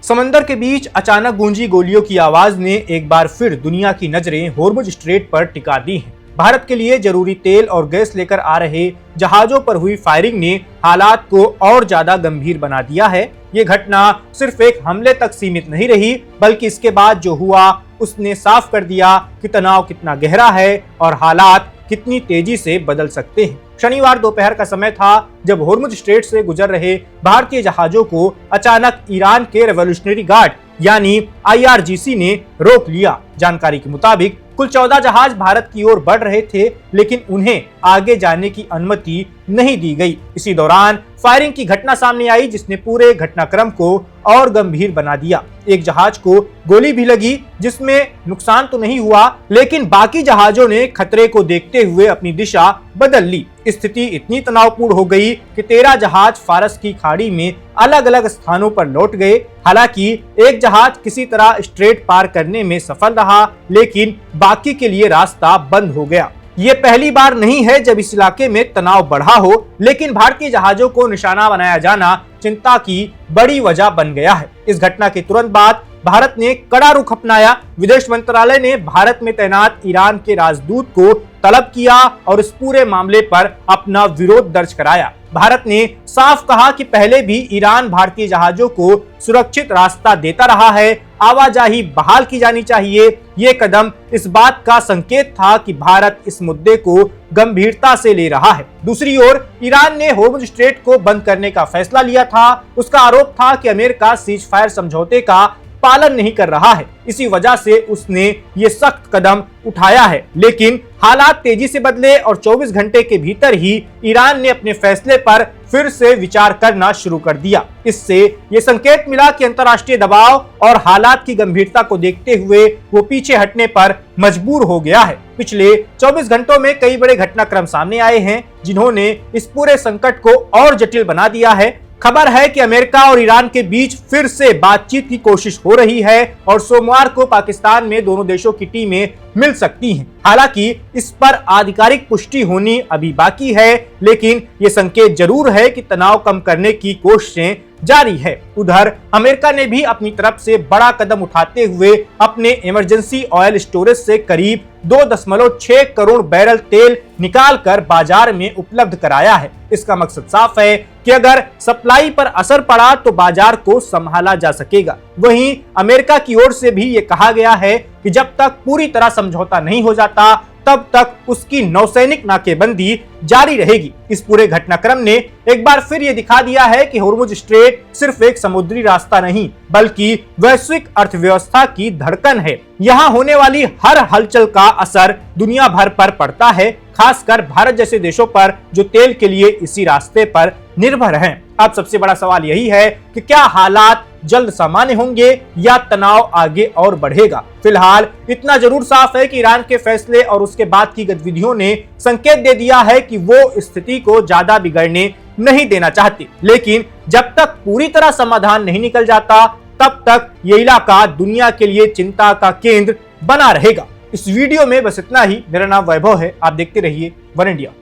समंदर के बीच अचानक गूंजी गोलियों की आवाज ने एक बार फिर दुनिया की नजरें होर्मुज स्ट्रेट पर टिका दी हैं। भारत के लिए जरूरी तेल और गैस लेकर आ रहे जहाजों पर हुई फायरिंग ने हालात को और ज्यादा गंभीर बना दिया है। ये घटना सिर्फ एक हमले तक सीमित नहीं रही, बल्कि इसके बाद जो हुआ उसने साफ कर दिया कि तनाव कितना गहरा है और हालात कितनी तेजी से बदल सकते हैं। शनिवार दोपहर का समय था जब होर्मुज स्ट्रेट से गुजर रहे भारतीय जहाजों को अचानक ईरान के रेवोल्यूशनरी गार्ड यानी IRGC ने रोक लिया। जानकारी के मुताबिक कुल 14 जहाज भारत की ओर बढ़ रहे थे, लेकिन उन्हें आगे जाने की अनुमति नहीं दी गई। इसी दौरान फायरिंग की घटना सामने आई, जिसने पूरे घटनाक्रम को और गंभीर बना दिया। एक जहाज को गोली भी लगी, जिसमें नुकसान तो नहीं हुआ, लेकिन बाकी जहाजों ने खतरे को देखते हुए अपनी दिशा बदल ली। स्थिति इतनी तनावपूर्ण हो गई कि 13 जहाज फारस की खाड़ी में अलग अलग स्थानों पर लौट गए। हालांकि एक जहाज किसी तरह स्ट्रेट पार करने में सफल रहा, लेकिन बाकी के लिए रास्ता बंद हो गया। ये पहली बार नहीं है जब इस इलाके में तनाव बढ़ा हो, लेकिन भारतीय जहाजों को निशाना बनाया जाना चिंता की बड़ी वजह बन गया है। इस घटना के तुरंत बाद भारत ने कड़ा रुख अपनाया। विदेश मंत्रालय ने भारत में तैनात ईरान के राजदूत को तलब किया और इस पूरे मामले पर अपना विरोध दर्ज कराया। भारत ने साफ कहा कि पहले भी ईरान भारतीय जहाजों को सुरक्षित रास्ता देता रहा है, आवाजाही बहाल की जानी चाहिए। ये कदम इस बात का संकेत था कि भारत इस मुद्दे को गंभीरता से ले रहा है। दूसरी ओर ईरान ने होर्मुज स्ट्रेट को बंद करने का फैसला लिया था। उसका आरोप था कि अमेरिका सीज फायर समझौते का पालन नहीं कर रहा है, इसी वजह से उसने ये सख्त कदम उठाया है। लेकिन हालात तेजी से बदले और 24 घंटे के भीतर ही ईरान ने अपने फैसले पर फिर से विचार करना शुरू कर दिया। इससे ये संकेत मिला कि अंतर्राष्ट्रीय दबाव और हालात की गंभीरता को देखते हुए वो पीछे हटने पर मजबूर हो गया है। पिछले 24 घंटों में कई बड़े घटनाक्रम सामने आए हैं, जिन्होंने इस पूरे संकट को और जटिल बना दिया है। खबर है कि अमेरिका और ईरान के बीच फिर से बातचीत की कोशिश हो रही है और सोमवार को पाकिस्तान में दोनों देशों की टीमें मिल सकती हैं। हालांकि इस पर आधिकारिक पुष्टि होनी अभी बाकी है, लेकिन ये संकेत जरूर है कि तनाव कम करने की कोशिशें जारी है। उधर अमेरिका ने भी अपनी तरफ से बड़ा कदम उठाते हुए अपने इमरजेंसी ऑयल स्टोरेज से करीब 2.6 करोड़ बैरल तेल निकाल कर बाजार में उपलब्ध कराया है। इसका मकसद साफ है कि अगर सप्लाई पर असर पड़ा तो बाजार को संभाला जा सकेगा। वहीं अमेरिका की ओर से भी ये कहा गया है कि जब तक पूरी तरह समझौता नहीं हो जाता, तब तक उसकी नौसैनिक नाकेबंदी जारी रहेगी। इस पूरे घटनाक्रम ने एक बार फिर ये दिखा दिया है कि होर्मुज स्ट्रेट सिर्फ एक समुद्री रास्ता नहीं, बल्कि वैश्विक अर्थव्यवस्था की धड़कन है। यहाँ होने वाली हर हलचल का असर दुनिया भर पर पड़ता है, खासकर भारत जैसे देशों पर जो तेल के लिए इसी रास्ते पर निर्भर हैं। अब सबसे बड़ा सवाल यही है कि क्या हालात जल्द सामान्य होंगे या तनाव आगे और बढ़ेगा। फिलहाल इतना जरूर साफ है कि ईरान के फैसले और उसके बाद की गतिविधियों ने संकेत दे दिया है कि वो स्थिति को ज्यादा बिगड़ने नहीं देना चाहते। लेकिन जब तक पूरी तरह समाधान नहीं निकल जाता, तब तक ये इलाका दुनिया के लिए चिंता का केंद्र बना रहेगा। इस वीडियो में बस इतना ही। मेरा नाम वैभव है, आप देखते रहिए one India.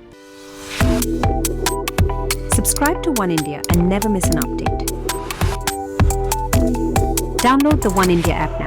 Subscribe to One India and never miss an update. Download the One India app now.